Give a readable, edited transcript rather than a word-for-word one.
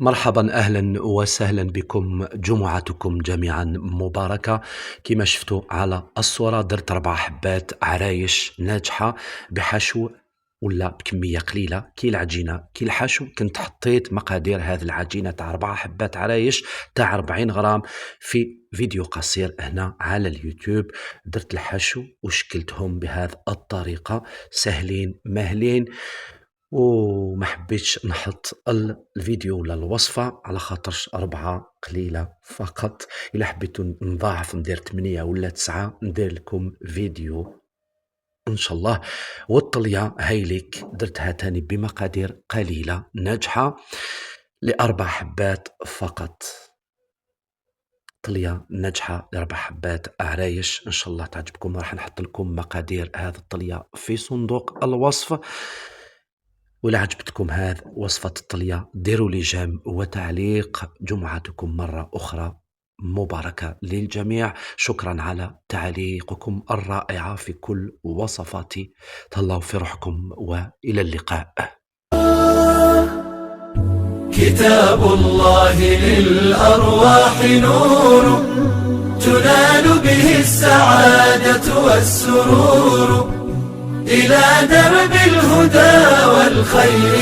مرحبا، أهلا وسهلا بكم. جمعتكم جميعا مباركة. كما شفتوا على الصورة درت 4 حبات عرايش ناجحة بحشو ولا بكمية قليلة كي العجينة كي الحشو. كنت حطيت مقادير هذه العجينة تاع 4 حبات عرايش تاع 40 غرام في فيديو قصير هنا على اليوتيوب. درت الحشو وشكلتهم بهذه الطريقة، سهلين مهلين، وما حبيتش نحط الفيديو ولا الوصفة على خاطرش 4 قليلة فقط. إلا حبيتوا نضاعف ندير 8 ولا 9 ندير لكم فيديو إن شاء الله. والطلية هايليك درتها تاني بمقادير قليلة ناجحة ل4 حبات فقط. طلية ناجحة ل4 حبات عرايش، إن شاء الله تعجبكم. راح نحط لكم مقادير هذه الطلية في صندوق الوصف. ولا عجبتكم هذه وصفة الطلية ديروا لي جيم وتعليق. جمعتكم مرة أخرى مباركة للجميع. شكرا على تعليقكم الرائعة في كل وصفاتي. تهلاو في روحكم وإلى اللقاء. كتاب الله للأرواح نور، تنال به السعادة والسرور، إلى درب الهدى والخير.